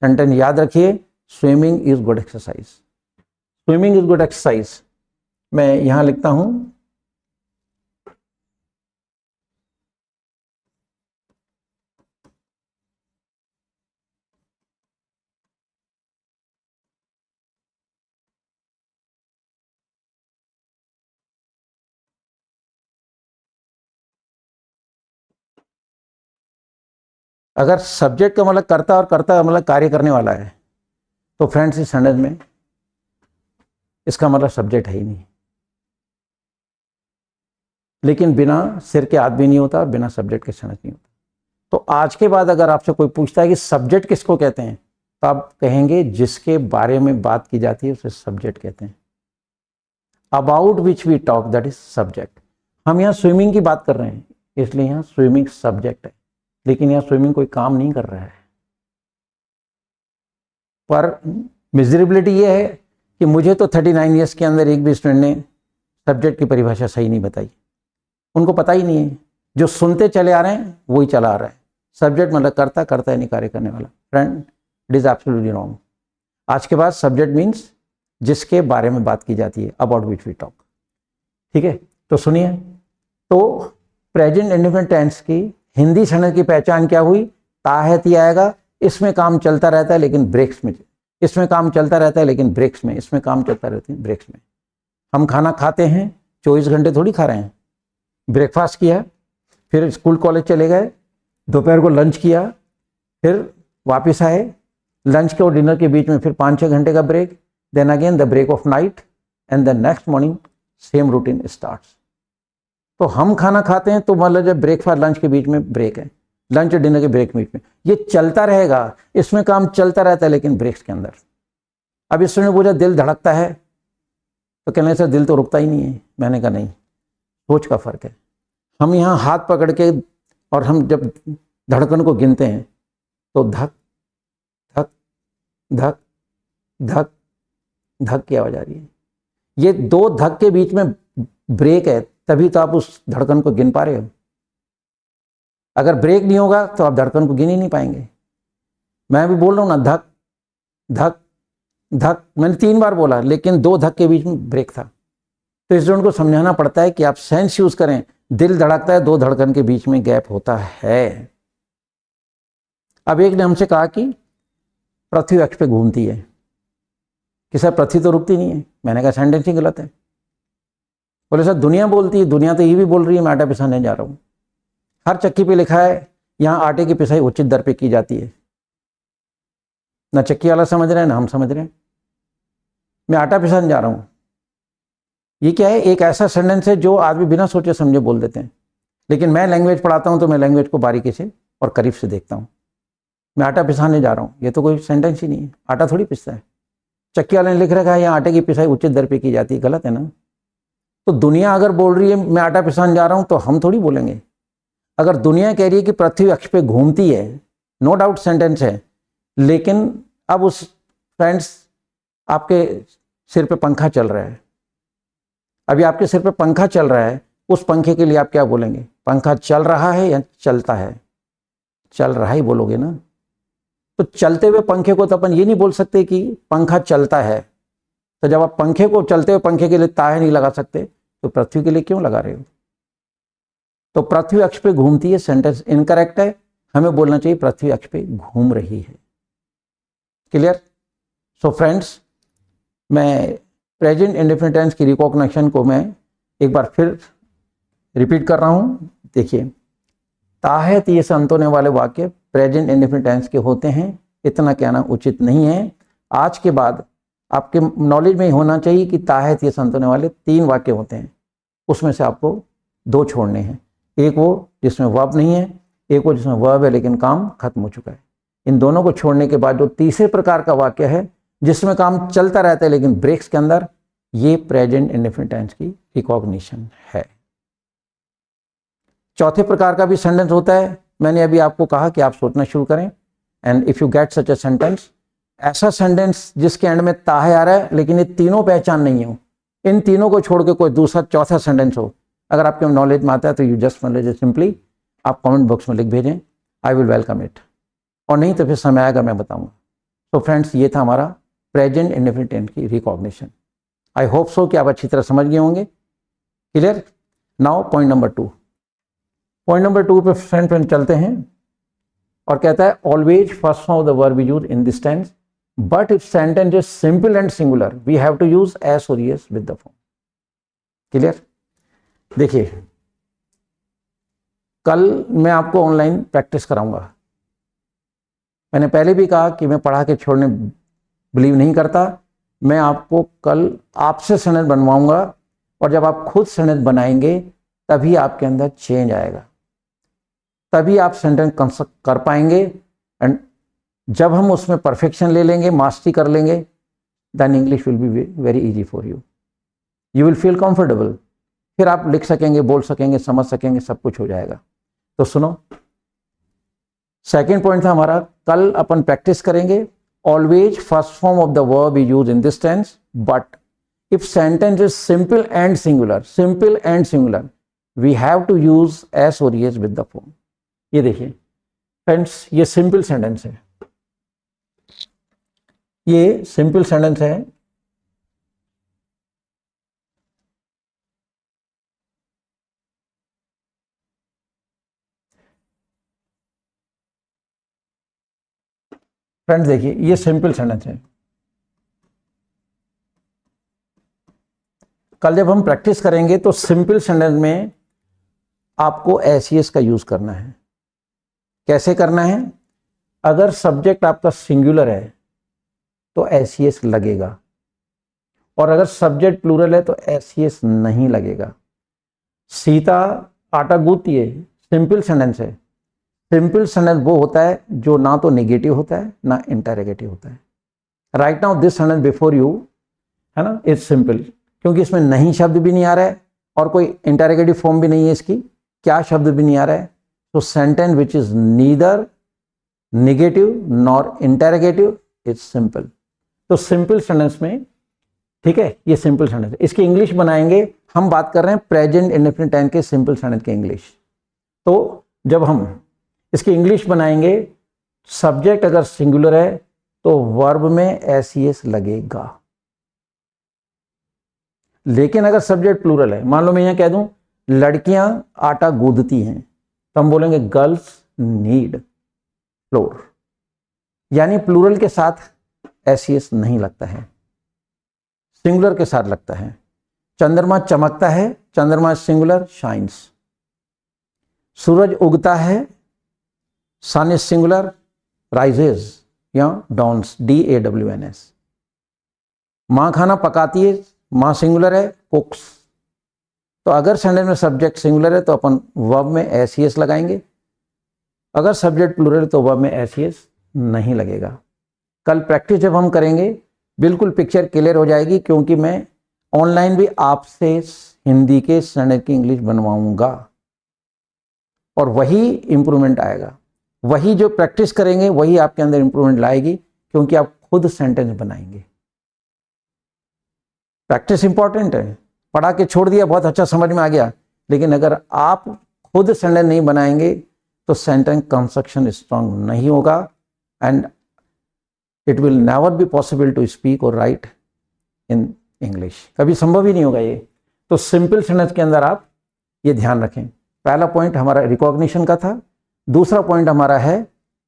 सेंटेंस याद रखिए, swimming is good exercise, swimming is good exercise. मैं यहां लिखता हूं, अगर सब्जेक्ट का मतलब करता और करता का मतलब कार्य करने वाला है तो फ्रेंड्स इस सेंटेंस में इसका मतलब सब्जेक्ट है ही नहीं। लेकिन बिना सिर के आदमी नहीं होता और बिना सब्जेक्ट के सेंटेंस नहीं होता। तो आज के बाद अगर आपसे कोई पूछता है कि सब्जेक्ट किसको कहते हैं, तो आप कहेंगे जिसके बारे में बात की जाती है उसे सब्जेक्ट कहते हैं। About which we talk that is subject. हम यहाँ स्विमिंग की बात कर रहे हैं इसलिए यहाँ स्विमिंग सब्जेक्ट है, लेकिन यहाँ स्विमिंग कोई काम नहीं कर रहा है। पर मिजरेबिलिटी ये है कि मुझे तो 39 ईयर्स के अंदर एक भी स्टूडेंट ने सब्जेक्ट की परिभाषा सही नहीं बताई, उनको पता ही नहीं है। जो सुनते चले आ रहे हैं वही चला आ रहा है। सब्जेक्ट मतलब करता करता है नहीं कार्य करने वाला। Friend, it is absolutely wrong. आज के बाद सब्जेक्ट मीन्स जिसके बारे में बात की जाती है, अबाउट विच वी टॉक। ठीक है, तो सुनिए, तो प्रेजेंट इंडेफिनिट टेंस की हिंदी सेंटेंस की पहचान क्या हुई? ताहती आएगा, इसमें काम चलता रहता है लेकिन ब्रेक्स में, इसमें काम चलता रहता है लेकिन ब्रेक्स में, इसमें काम चलता रहता है ब्रेक्स में। हम खाना खाते हैं, 24 घंटे थोड़ी खा रहे हैं। ब्रेकफास्ट किया, फिर स्कूल कॉलेज चले गए, दोपहर को लंच किया, फिर वापस आए, लंच के और डिनर के बीच में फिर 5-6 घंटे का break, then again the break of night and the next morning same routine starts. तो हम खाना खाते हैं तो मतलब जब ब्रेकफास्ट लंच के बीच में ब्रेक है, लंच और डिनर के ब्रेक बीच में, ये चलता रहेगा, इसमें काम चलता रहता है लेकिन ब्रेक्स के अंदर। अब इसने पूछा दिल धड़कता है, तो कहने से दिल तो रुकता ही नहीं है। मैंने कहा नहीं, सोच का फर्क है। हम यहाँ हाथ पकड़ के और हम जब धड़कन को गिनते हैं तो धक धक धक धक धक की आवाज आ रही है। ये 2 धक के बीच में ब्रेक है, तभी तो आप उस धड़कन को गिन पा रहे हो। अगर ब्रेक नहीं होगा तो आप धड़कन को गिन ही नहीं पाएंगे। मैं भी बोल रहा हूँ ना, धक धक धक, मैंने 3 बार बोला लेकिन 2 धक के बीच में ब्रेक था। तो स्टूडेंट को समझाना पड़ता है कि आप सेंस यूज करें। दिल धड़कता है, 2 धड़कन के बीच में गैप होता है। अब एक ने हमसे कहा कि पृथ्वी अक्ष पे घूमती है, कि सर पृथ्वी तो रुकती नहीं है। मैंने कहा सेंटेंस ही गलत है। बोले सर दुनिया बोलती है, दुनिया तो ये भी बोल रही है मैं आटा पिसाने जा रहा हूँ। हर चक्की पे लिखा है यहाँ आटे की पिसाई उचित दर पे की जाती है। ना चक्की वाला समझ रहे हैं ना हम समझ रहे हैं। मैं आटा पिसाने जा रहा हूँ, ये क्या है? एक ऐसा सेंटेंस है जो आदमी बिना सोचे समझे बोल देते हैं। लेकिन मैं लैंग्वेज पढ़ाता हूँ तो मैं लैंग्वेज को बारीकी से और करीब से देखता हूँ। मैं आटा पिसाने जा रहा हूँ, ये तो कोई सेंटेंस ही नहीं है, आटा थोड़ी पिसता है। चक्की वाले ने लिख रखा है यहाँ आटे की पिसाई उचित दर पे की जाती है, गलत है ना। तो दुनिया अगर बोल रही है मैं आटा पिसाने जा रहा हूँ तो हम थोड़ी बोलेंगे। अगर दुनिया कह रही है कि पृथ्वी अक्ष पे घूमती है, नो डाउट सेंटेंस है, लेकिन अब उस फ्रेंड्स आपके सिर पे पंखा चल रहा है, अभी आपके सिर पे पंखा चल रहा है, उस पंखे के लिए आप क्या बोलेंगे? पंखा चल रहा है या चलता है? चल रहा ही बोलोगे ना। तो चलते हुए पंखे को तो अपन ये नहीं बोल सकते कि पंखा चलता है। तो जब आप पंखे को, चलते हुए पंखे के लिए ताहे नहीं लगा सकते तो पृथ्वी के लिए क्यों लगा रहे हो? तो पृथ्वी अक्ष पे घूमती है सेंटेंस इनकरेक्ट है। हमें बोलना चाहिए पृथ्वी अक्ष पे घूम रही है। क्लियर? सो फ्रेंड्स, मैं प्रेजेंट इंडेफिनिट टेंस की रिकॉग्निशन को मैं एक बार फिर रिपीट कर रहा हूँ। देखिए, ताहत ये संत होने वाले वाक्य प्रेजेंट इंडेफिनिट टेंस के होते हैं, इतना कहना उचित नहीं है। आज के बाद आपके नॉलेज में होना चाहिए कि ताहत ये संत होने वाले 3 वाक्य होते हैं, उसमें से आपको 2 छोड़ने हैं। एक वो जिसमें वर्ब नहीं है, एक वो जिसमें वर्ब है लेकिन काम खत्म हो चुका है। इन दोनों को छोड़ने के बाद जो तीसरे प्रकार का वाक्य है जिसमें काम चलता रहता है लेकिन ब्रेक्स के अंदर, ये प्रेजेंट इंडेफिनिट टेंस की रिकॉग्निशन है। चौथे प्रकार का भी सेंटेंस होता है। मैंने अभी आपको कहा कि आप सोचना शुरू करें, and if you get such a sentence, ऐसा सेंटेंस जिसके एंड में ताहे आ रहा है लेकिन ये तीनों पहचान नहीं हो, इन तीनों को छोड़ के कोई दूसरा चौथा सेंटेंस हो, अगर आपके नॉलेज में आता है तो यू जस्ट नॉलेज सिंपली आप कमेंट बॉक्स में लिख भेजें, आई विल वेलकम इट, और नहीं तो फिर समय आएगा मैं बताऊंगा। तो फ्रेंड्स ये था हमारा प्रेजेंट इंडेफिनिट टेंस की रिकॉग्निशन। आई होप सो कि आप अच्छी तरह समझ गए होंगे। Clear? Now point number 2। Point number 2 पे फ्रेंड चलते हैं और कहता है always first form of the verb is used in this tense but if sentence is simple and singular we have to use S और ES with the form. Clear? देखिए कल मैं आपको ऑनलाइन प्रैक्टिस कराऊंगा। मैंने पहले भी कहा कि मैं पढ़ा के छोड़ने बिलीव नहीं करता। मैं आपको कल आपसे सेंटेंस बनवाऊंगा और जब आप खुद सेंटेंस बनाएंगे तभी आपके अंदर चेंज आएगा, तभी आप सेंटेंस कंस्ट्रक्ट कर पाएंगे। एंड जब हम उसमें परफेक्शन ले लेंगे, मास्टरी कर लेंगे, then English will be very easy for you, you will feel comfortable. फिर आप लिख सकेंगे, बोल सकेंगे, समझ सकेंगे, सब कुछ हो जाएगा। तो सुनो, सेकेंड पॉइंट था हमारा, कल अपन प्रैक्टिस करेंगे always first form of the verb is use in this tense but if sentence is simple and singular we have to use S और ईएस विद द फॉर्म। ये देखिए फ्रेंड्स, ये सिंपल सेंटेंस है, ये सिंपल सेंटेंस है। फ्रेंड्स देखिए ये सिंपल सेंटेंस है। कल जब हम प्रैक्टिस करेंगे तो सिंपल सेंटेंस में आपको एसईएस का यूज करना है। कैसे करना है? अगर सब्जेक्ट आपका सिंगुलर है तो एसईएस लगेगा, और अगर सब्जेक्ट प्लूरल है तो एसईएस नहीं लगेगा। सीता आटा गूंथती है, सिंपल सेंटेंस है। सिंपल सेंटेंस वो होता है जो ना तो नेगेटिव होता है ना इंटरोगेटिव होता है। Right now this sentence before you है ना, इट्स सिंपल, क्योंकि इसमें नहीं शब्द भी नहीं आ रहा है और कोई इंटरोगेटिव फॉर्म भी नहीं है इसकी, क्या शब्द भी नहीं आ रहा है। तो sentence which is neither negative nor interrogative is simple. तो सिंपल सेंटेंस में, ठीक है, ये सिंपल सेंटेंस। इसकी इंग्लिश बनाएंगे, हम बात कर रहे हैं प्रेजेंट इंडेफिनिट टेंस के सिंपल सेंटेंस की इंग्लिश। तो जब हम इसकी इंग्लिश बनाएंगे, सब्जेक्ट अगर सिंगुलर है तो वर्ब में एसईएस लगेगा, लेकिन अगर सब्जेक्ट प्लूरल है, मान लो मैं यहां कह दूं लड़कियां आटा गूंथती हैं, तो हम बोलेंगे गर्ल्स नीड फ्लोर, यानी प्लूरल के साथ एसईएस नहीं लगता है, सिंगुलर के साथ लगता है। चंद्रमा चमकता है, चंद्रमा सिंगुलर शाइन्स। सूरज उगता है, सन इज सिंगुलर राइजेज या डॉन्स, DAWNS। मां खाना पकाती है, मां सिंगुलर है, कुक्स। तो अगर सेंटेंस में सब्जेक्ट सिंगुलर है तो अपन वर्ब में एसईएस लगाएंगे, अगर सब्जेक्ट प्लूरल है तो वर्ब में एसईएस नहीं लगेगा। कल प्रैक्टिस जब हम करेंगे बिल्कुल पिक्चर क्लियर हो जाएगी, क्योंकि मैं ऑनलाइन भी आपसे हिंदी के सेंटेंस की इंग्लिश बनवाऊंगा और वही इंप्रूवमेंट आएगा। वही जो प्रैक्टिस करेंगे वही आपके अंदर इंप्रूवमेंट लाएगी, क्योंकि आप खुद सेंटेंस बनाएंगे। प्रैक्टिस इंपॉर्टेंट है। पढ़ा के छोड़ दिया, बहुत अच्छा समझ में आ गया, लेकिन अगर आप खुद सेंटेंस नहीं बनाएंगे तो सेंटेंस कंस्ट्रक्शन स्ट्रांग नहीं होगा and it will never be possible to speak और राइट इन इंग्लिश। कभी संभव ही नहीं होगा ये। तो सिंपल सेंटेंस के अंदर आप ये ध्यान रखें। पहला पॉइंट हमारा रिकॉग्निशन का था। दूसरा पॉइंट हमारा है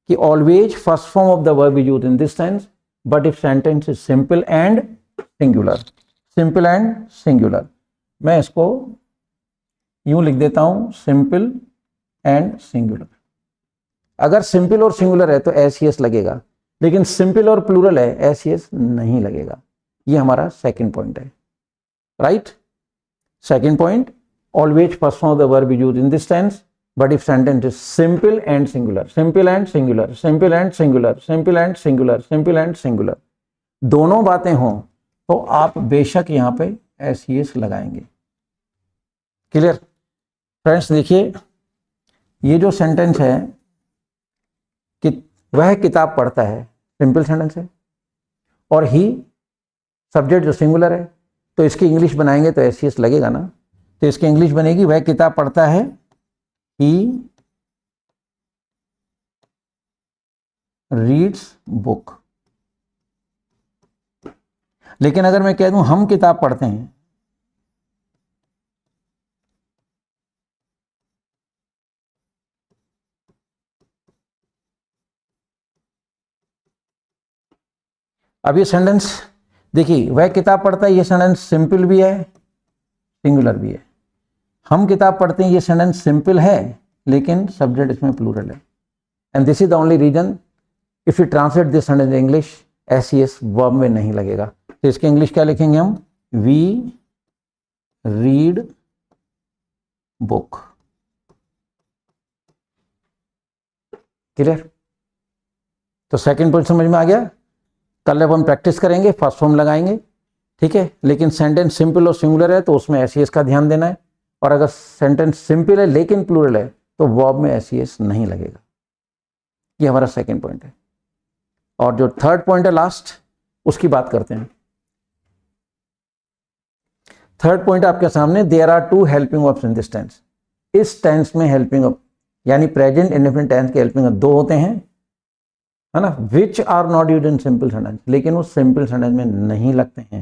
कि always first form of the verb is used in this tense but if sentence is simple and singular. Simple and singular, मैं इसको यूं लिख देता हूं, सिंपल एंड सिंगुलर। अगर सिंपल और सिंगुलर है तो एसईएस लगेगा, लेकिन सिंपल और प्लूरल है एसईएस नहीं लगेगा। ये हमारा सेकंड पॉइंट है। Right? Second point, always first form of the verb is used in this tense but if sentence is simple and singular. Simple and singular, simple and singular, simple and singular, simple and singular, दोनों बातें हों तो आप बेशक यहां पे एसईएस लगाएंगे। क्लियर? फ्रेंड्स देखिए, ये जो सेंटेंस है कि वह किताब पढ़ता है, सिंपल सेंटेंस है, और ही सब्जेक्ट जो सिंगुलर है, तो इसकी इंग्लिश बनाएंगे तो एसईएस लगेगा ना। तो इसकी इंग्लिश बनेगी वह किताब पढ़ता है, ही रीड्स बुक। लेकिन अगर मैं कह दूं हम किताब पढ़ते हैं, अब ये सेंटेंस देखिए, वह किताब पढ़ता है, ये सेंटेंस सिंपल भी है, सिंगुलर भी है। हम किताब पढ़ते हैं, ये सेंटेंस सिंपल है, लेकिन सब्जेक्ट इसमें प्लूरल है। And this is the only reason if you translate this sentence in English, S verb में नहीं लगेगा। तो इसके इंग्लिश क्या लिखेंगे हम? We read book. क्लियर? तो सेकंड पॉइंट समझ में आ गया। कल अब हम प्रैक्टिस करेंगे, फर्स्ट फॉर्म लगाएंगे, ठीक है। लेकिन सेंटेंस सिंपल और सिंगुलर है तो उसमें एस का ध्यान देना है, और अगर सेंटेंस सिंपल है लेकिन प्लूरल है तो वर्ब में एस नहीं लगेगा। ये हमारा सेकंड पॉइंट है। और जो थर्ड पॉइंट है लास्ट, उसकी बात करते हैं। थर्ड पॉइंट आपके सामने, there are two helping verbs in this tense. इस टेंस में हेल्पिंग वर्ब यानी प्रेजेंट इंडेफिनिट टेंस के हेल्पिंग वर्ब दो होते हैं, है ना, which are not used in simple sentence, लेकिन वो सिंपल सेंटेंस में नहीं लगते हैं।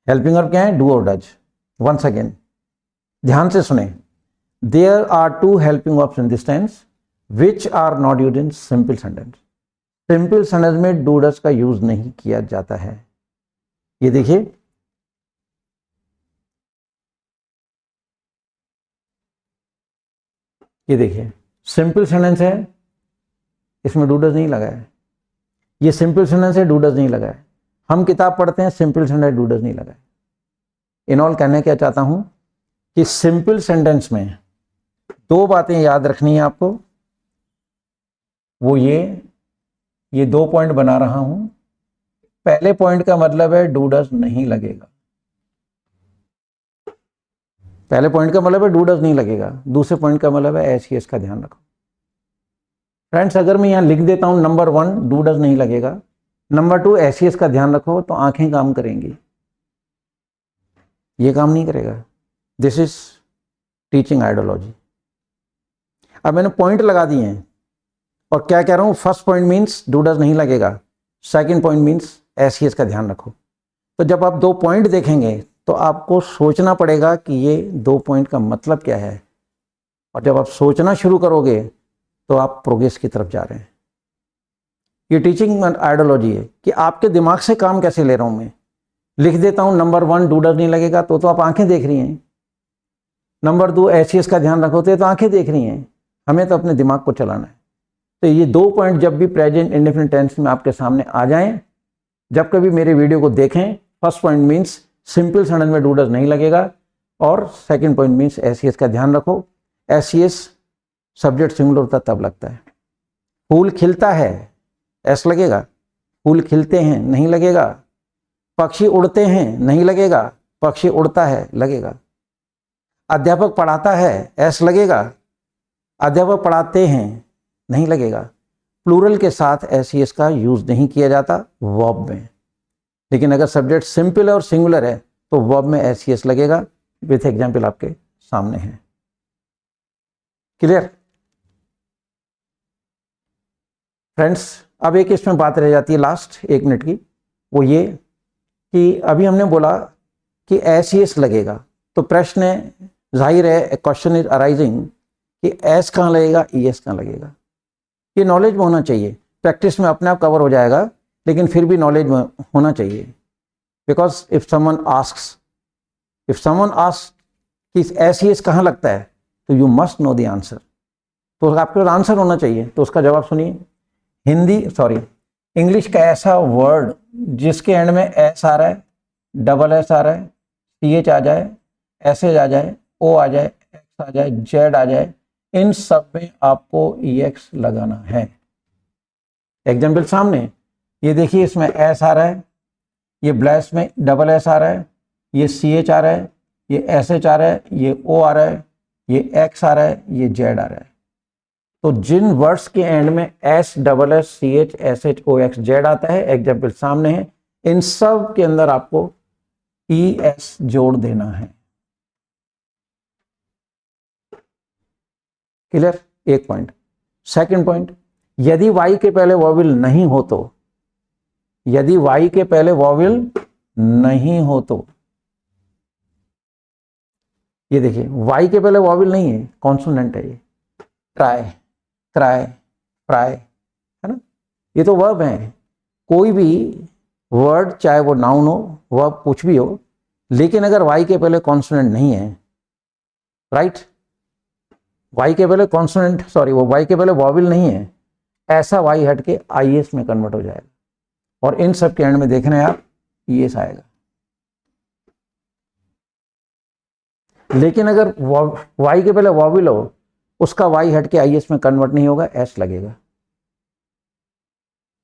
हेल्पिंग वर्ब क्या है? डू और डज। वंस अगेन ध्यान से सुने, there are two helping verbs in this tense which are not used in simple sentence. Simple sentence में डू डज का यूज नहीं किया जाता है। ये देखिए, ये देखिए सिंपल सेंटेंस है, इसमें डू डज नहीं लगा है। ये सिंपल सेंटेंस है, डू डज नहीं लगा है। हम किताब पढ़ते हैं, सिंपल सेंटेंस, डू डज नहीं लगा है। इन ऑल कहने क्या चाहता हूं कि सिंपल सेंटेंस में दो बातें याद रखनी है आपको। वो ये दो पॉइंट बना रहा हूं। पहले पॉइंट का मतलब है डू डज नहीं लगेगा। पहले पॉइंट का मतलब है डू डज नहीं लगेगा। दूसरे पॉइंट का मतलब है एस का ध्यान रखो। फ्रेंड्स, अगर मैं यहां लिख देता हूं नंबर 1 डू डज नहीं लगेगा, नंबर 2 एस का ध्यान रखो, तो आंखें काम करेंगी, ये काम नहीं करेगा। This is teaching ideology. अब मैंने पॉइंट लगा दिए हैं और क्या कह रहा हूं, first point means do does नहीं लगेगा, सेकंड पॉइंट मीन्स एस का ध्यान रखो। तो जब आप दो पॉइंट देखेंगे तो आपको सोचना पड़ेगा कि ये दो पॉइंट का मतलब क्या है, और जब आप सोचना शुरू करोगे तो आप प्रोग्रेस की तरफ जा रहे हैं। ये टीचिंग आइडियोलॉजी है कि आपके दिमाग से काम कैसे ले रहा हूं मैं। लिख देता हूं नंबर 1 डू डज नहीं लगेगा, तो आप आंखें देख रही हैं। नंबर 2 एस का ध्यान रखो, तो आंखें देख रही हैं। हमें तो अपने दिमाग को चलाना है। तो ये दो पॉइंट जब भी प्रेजेंट इंडेफिनिट टेंस में आपके सामने आ जाएं, जब कभी मेरे वीडियो को देखें, first point means simple sentence में डू डज नहीं लगेगा, और सेकंड पॉइंट मीन्स एस का ध्यान रखो। एस सब्जेक्ट सिंगुलर होता तब लगता है। फूल खिलता है, एस लगेगा। फूल खिलते हैं, नहीं लगेगा। पक्षी उड़ते हैं, नहीं लगेगा। पक्षी उड़ता है, लगेगा। अध्यापक पढ़ाता है, एस लगेगा। अध्यापक पढ़ाते हैं, नहीं लगेगा। प्लूरल के साथ एस का यूज नहीं किया जाता वर्ब में, लेकिन अगर सब्जेक्ट सिंपल है और सिंगुलर है तो वर्ब में एस लगेगा। विथ एग्जाम्पल आपके सामने है। Clear friends? अब एक इसमें बात रह जाती है लास्ट 1 मिनट की, वो ये कि अभी हमने बोला कि एस लगेगा, तो प्रश्न है, जाहिर है क्वेश्चन इज अराइजिंग कि एस कहाँ लगेगा, ईएस कहाँ लगेगा। ये नॉलेज में होना चाहिए, प्रैक्टिस में अपने आप कवर हो जाएगा, लेकिन फिर भी नॉलेज में होना चाहिए। बिकॉज इफ समवन आस्क्स कि एस कहाँ लगता है, तो you must know the answer. तो आपके पास आंसर होना चाहिए, तो उसका जवाब सुनिए। इंग्लिश का ऐसा वर्ड जिसके एंड में एस आ रहा है, डबल एस आ रहा है, टीएच आ जाए, एसएच आ जाए, ओ आ जाए, एक्स आ जाए, जेड आ जाए, इन सब में आपको ईएक्स लगाना है। एग्जाम्पल सामने, ये देखिए, इसमें एस आ रहा है, ये ब्लैस में डबल एस आ रहा है, ये CH आ रहा है, ये SH आ रहा है, ये O आ रहा है, ये X आ रहा है, ये Z आ रहा है। तो जिन वर्ड्स के एंड में S, double S, CH, SH, O, X, Z आता है, एग्जाम्पल सामने है, इन सब के अंदर आपको ES जोड़ देना है। क्लियर, एक पॉइंट। सेकंड पॉइंट, यदि वाई के पहले वॉवेल नहीं हो तो, यदि वाई के पहले वॉवेल नहीं हो तो, ये देखिए वाई के पहले वॉवेल नहीं है, कॉन्सोनेंट है ये, ट्राई, क्राई, फ्राई, है ना, ये तो वर्ब है। कोई भी वर्ड चाहे वो नाउन हो, वर्ब कुछ भी हो, लेकिन अगर वाई के पहले कॉन्सोनेंट नहीं है, राइट, वाई के पहले कॉन्सोनेंट, सॉरी, वो वाई के पहले वॉवेल नहीं है, ऐसा वाई हट के आईएस में कन्वर्ट हो जाएगा, और इन सब के एंड में देखना है आप ईएस आएगा। लेकिन अगर वाई के पहले वॉवेल हो, उसका वाई हट के आईएस में कन्वर्ट नहीं होगा, एस लगेगा।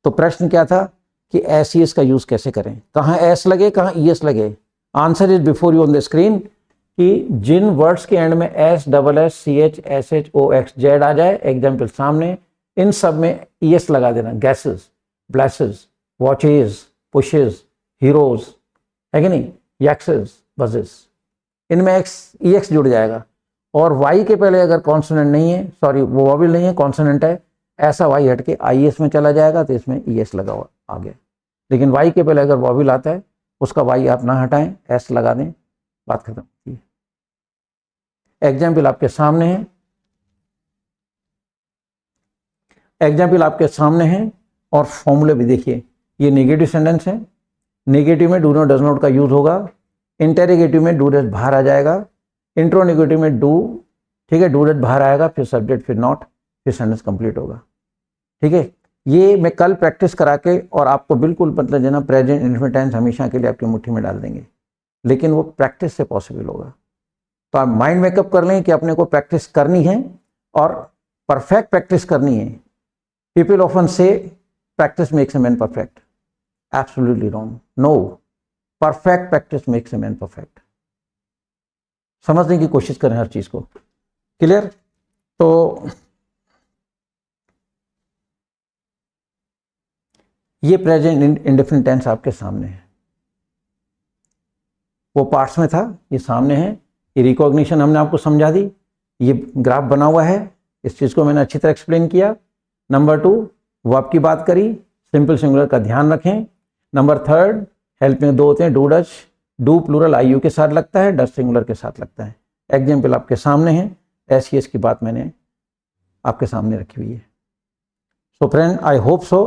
तो प्रश्न क्या था कि एस ईएस का यूज कैसे करें, कहाँ एस लगे कहाँ ईएस लगे। Answer is before you on the screen, कि जिन वर्ड्स के एंड में S, double S, C H, S H, O X, Z आ जाए, एग्जाम्पल सामने, इन सब में ईएस लगा देना। Gases, blesses, watches, pushes, heroes, है कि नहीं, यक्सेस, बजेस, इनमें एक्स ईएक्स जुड़ जाएगा। और वाई के पहले अगर कॉन्सोनेंट नहीं है, सॉरी वो वॉवेल नहीं है, कॉन्सोनेंट है, ऐसा वाई हट के आईएस में चला जाएगा, तो इसमें ईएस लगा हुआ आ गया। लेकिन वाई के पहले अगर वॉवेल आता है, उसका वाई आप ना हटाएं, एस लगा दें, बात खत्म। एग्जाम्पल आपके सामने है, एग्जाम्पल आपके सामने है, और फॉर्मूले भी देखिए। ये नेगेटिव सेंटेंस है, नेगेटिव में डू नॉट, डज नॉट का यूज होगा, इंटेरोगेटिव में डू डज बाहर आ जाएगा, इंट्रोनेगेटिव में डू, ठीक है, डू डज बाहर आएगा, फिर सब्जेक्ट, फिर नॉट, फिर सेंटेंस कंप्लीट होगा। ठीक है, ये मैं कल प्रैक्टिस करा के और आपको बिल्कुल मतलब जो ना प्रेजेंट इंडेफिनिट टेंस हमेशा के लिए आपकी मुट्ठी में डाल देंगे, लेकिन वो प्रैक्टिस से पॉसिबल होगा। तो आप माइंड मेकअप कर लें कि अपने को प्रैक्टिस करनी है, और परफेक्ट प्रैक्टिस करनी है। People often say practice makes a man perfect, absolutely wrong, no, perfect practice makes a man perfect. समझने की कोशिश करें हर चीज को, क्लियर। तो ये प्रेजेंट इंडेफिनिट टेंस आपके सामने है, वो पार्ट्स में था, ये सामने है। ये रिकॉग्निशन हमने आपको समझा दी, ये ग्राफ बना हुआ है, इस चीज़ को मैंने अच्छी तरह एक्सप्लेन किया। नंबर 2, वर्ब की बात करी, सिंपल सिंगुलर का ध्यान रखें। नंबर 3, हेल्पिंग 2 होते हैं, do does, do plural I you के साथ लगता है, डज सिंगुलर के साथ लगता है। एग्जाम्पल आपके सामने है, एस की बात मैंने आपके सामने रखी हुई है। सो फ्रेंड, आई होप सो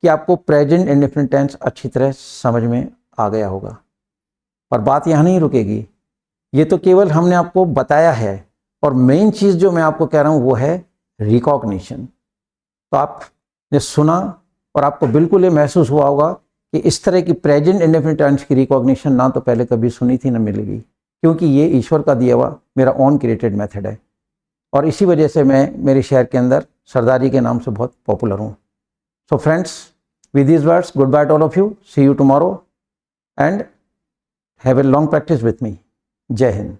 कि आपको प्रेजेंट इंडेफिनिट टेंस अच्छी तरह समझ में आ गया होगा। और बात यहाँ नहीं रुकेगी, ये तो केवल हमने आपको बताया है, और मेन चीज़ जो मैं आपको कह रहा हूँ वो है रिकॉग्निशन। तो आपने सुना और आपको बिल्कुल ये महसूस हुआ होगा कि इस तरह की प्रेजेंट इंडेफिनिट टेंस की रिकॉग्निशन ना तो पहले कभी सुनी थी ना मिलेगी, क्योंकि ये ईश्वर का दिया हुआ मेरा ऑन क्रिएटेड मेथड है, और इसी वजह से मैं मेरे शहर के अंदर सरदारी के नाम से बहुत पॉपुलर हूँ। So friends, with these words, goodbye to all of you. See you tomorrow and have a long practice with me. Jai Hind.